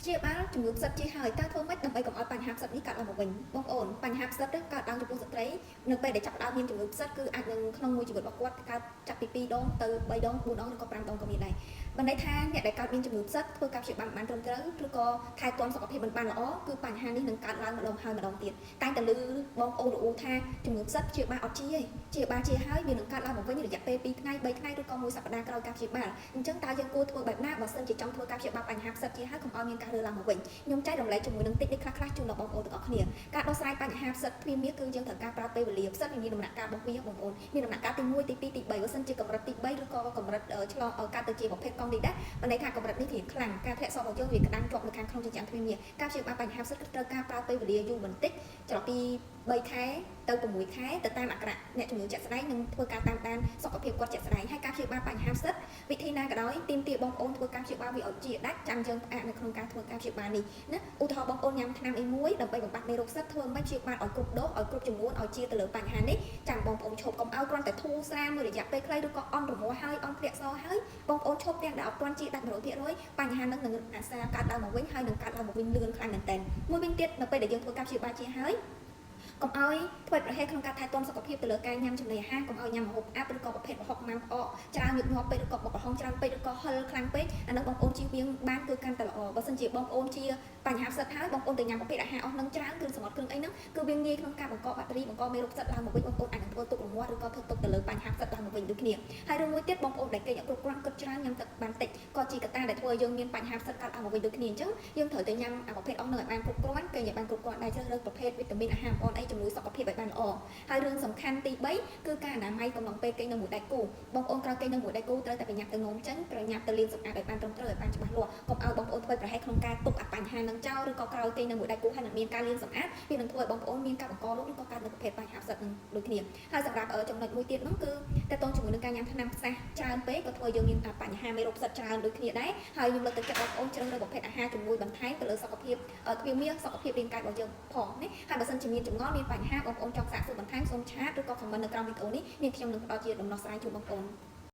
ជាបានជំងឺផ្សិតជាហើយតើធ្វើម៉េចដើម្បីកុំឲ្យបញ្ហាផ្សិតនេះកើតឡើងមកវិញបងប្អូនបញ្ហាផ្សិតកើតឡើងចំពោះស្ត្រីនៅពេលដែលចាប់ផ្ដើមមានជំងឺផ្សិតគឺអាចនឹងក្នុងមួយជីវិតរបស់គាត់កើតចាប់ពី2ដងទៅ3ដង4ដងឬក៏5ដងក៏មានដែរបណ្ដេថាអ្នកដែលកើតមានជំងឺផ្សិតធ្វើការព្យាបាលបានត្រឹមត្រូវឬក៏ថែទាំសុខភាពមិនបានល្អគឺបញ្ហានេះនឹងកើតឡើងម្ដងហើយម្ដងទៀតតែតែលឺបងប្អូនរអ៊ូថាជំងឺផ្សិតព្យាបាលអត់ជាទេព្យាបាលជាហើយវានឹងកើតឡើងមកវិញរយៈពេល2ថ្ងៃ3ថ្ងៃឬក៏មួយសប្ដាហ៍ក្រោយការព្យាបាលអញ្ចឹងតើយើងគួរធ្វើបែបណាបើសិនជាចង់ធ្វើការព្យាបាលបញ្ហាផ្សិតជាហើយកុំឲ្យមានការរើឡើងមកវិញខ្ញុំចែករំលែកជាមួយនឹងតិចខ្លះជូនដល់បងប្អូនទាំងអស់គ្នាការដោះស្រាយបញ្ហាផ្សិតទ្វារមាសគឺយើងត្រូវការប្រើពេលវេលាផ្សិតមានដំណាក់កាលរបស់វាបងប្អូនមានដំណាក់កាលទី1ទី2ទី3បើសិនជាកម្រិតទី3ឬក៏កម្រិតឆ្លងកើតទៅជាប្រភេទកង់ទីដែរបណ្ដេថាកម្រិតនេះវាខ្លាំងការធ្លាក់សក់របស់យើងវាក្តាំងជាប់នៅខាងក្នុងចិញ្ចើមទ្វារមាសការព្យាបាលបញ្ហាផ្សិតគឺត្រូវការប្រើពេលវេលាយូរបន្តិចចន្លោះពី3ខែទៅ6ខែទៅតាមអក្សរអ្នកជំងឺជាក់ស្ដែងនឹងធ្វើការតាមដានសុខភាពគាត់ជាក់ស្ដែងហើយការព្យាបាលបញ្ហាផ្សិតវិធីណាក៏ដោយទាមទារបងប្អូនធ្វើការព្យាបាលវាឲ្យជាដាច់ចាំយើងផ្អាកនៅក្នុងការធ្វើការព្យាបាលនេះណាឧទាហរណ៍បងប្អូនញ៉ាំថ្នាំអីមួយដើម្បីបំបត្តិមេរោគផ្សិតធ្វើមិនព្យាបាលឲ្យគ្រប់ដូសឲ្យគ្រប់ចំនួនឲ្យជាទៅលើបញ្ហានេះចាំបងប្អូនឈប់កុំឲ្យគ្រាន់តែធូរស្រាលមួយរយៈពេលខ្លីឬក៏អន់រមាស់ហើយអន់ធ្លាក់សហើយបងប្អូនឈប់ទាំងដែលអត់ទាន់ជាដាច់ 100% បញ្ហានឹងនឹងអាសាកើតឡើងមកវិញហើយនឹងកើតឡើងមកវិញលឿនខ្លាំងមែនទែនមួយវិញទៀតនៅពេលដែលយើងធ្វើការព្យាបាលជាហើយកុំឲ្យធ្វើប្រហែសក្នុងការថែទាំសុខភាពទៅលើការញ៉ាំចំណីអាហារកុំឲ្យញ៉ាំម្ហូបអាប់ឬក៏ប្រភេទម្ហូបម៉ាំផ្អកច្រើនញឹកញាប់ពេកឬក៏បុកក្រហមច្រើនពេកឬក៏ហឹលខ្លាំងពេកអានោះបងប្អូនជៀសវាងបានគឺកាន់តែល្អបើមិនជាបងប្អូនជាបញ្ហាផ្សិតហើយបងប្អូនទៅញ៉ាំប្រភេទអាហារអស់នឹងច្រើនគ្រឿងសមុទ្រគ្រឿងអីហ្នឹងគឺវាងាយក្នុងការបង្កបាក់តេរីបង្កមេរោគផ្សិតឡើងមកវិញបងប្អូនអាចនឹងធ្វើទុករមាស់ឬក៏ធ្វើទុកទៅលើបញ្ហាផ្សិតឡើងមកវិញដូចគ្នាហើយរឿងមួយទៀតបងប្អូនដែលគេអត់គ្រប់គ្រាន់គិតច្រើនញ៉ាំទឹកបានតិចក៏ជាកត្តាដែលធ្វើឲ្យយើងមានបញ្ហាផ្សិតកើតឡើងមកវិញដូចគ្នាអញ្ចឹងយើងត្រូវតែញ៉ាំប្រភេទអស់នឹងឲ្យបានគ្រប់គ្រាន់គេញ៉ាំបានគ្រប់គ្រាន់ដែរជ្រើសរើសប្រភេទវីតាមីនអាហារបងប្អូនអីជំនួយសុខភាពឲ្យបានល្អហើយរឿងសំខាន់ទី3គឺការអនាម័យកំឡុងពេលគេងនៅមួយដៃគូបងប្អូនក្រោយគេងនៅមួយដៃគូត្រូវតែប្រញាប់ទៅងំចេញប្រញាប់ទៅលាងសម្អាតឲ្យបានត្រឹមត្រូវឲ្យបានច្បាស់លាស់កុំឲ្យបងប្អូនធ្វើប្រហែសក្នុងការទុកអាបញ្ហានឹងចោលឬក៏ក្រោយគេងនៅមួយដៃគូហើយនឹងមានការលាងសម្អាតវានឹងធ្វើឲ្យបងប្អូនមានការបង្ករោគឬក៏កើតនៅប្រភេទបញ្ហាផ្សិតនឹងដូចគ្នាហើយសម្រាប់ចំណុចមួយទៀតនោះគឺតើតងជាមួយនឹងការញ៉ាំថ្នាំផ្សះច្រើនពេកក៏ធ្វើឲ្យយើងមានបញ្ហាមេរោគផ្សិតច្រើនដូចគ្នាដែរហើយខ្ញុំលើកទឹកចិត្តបងប្អូនជ្រើសរើសប្រភេទអាហារជំនួយបន្ថែមទៅលើសុខភាពទ្វារមាសសុខភាពរាងកាយរបស់យើងផងណាហើយបើសិនជាមានចម្ងល់មានបញ្ហាបងប្អូនចង់សាកសួរបន្ថែមសូមឆាតឬក៏ខមមិននៅក្រោមវីដេអូនេះនាងខ្ញុំនឹងផ្ដល់ជាដំណោះស្រាយជូនបងប្អូន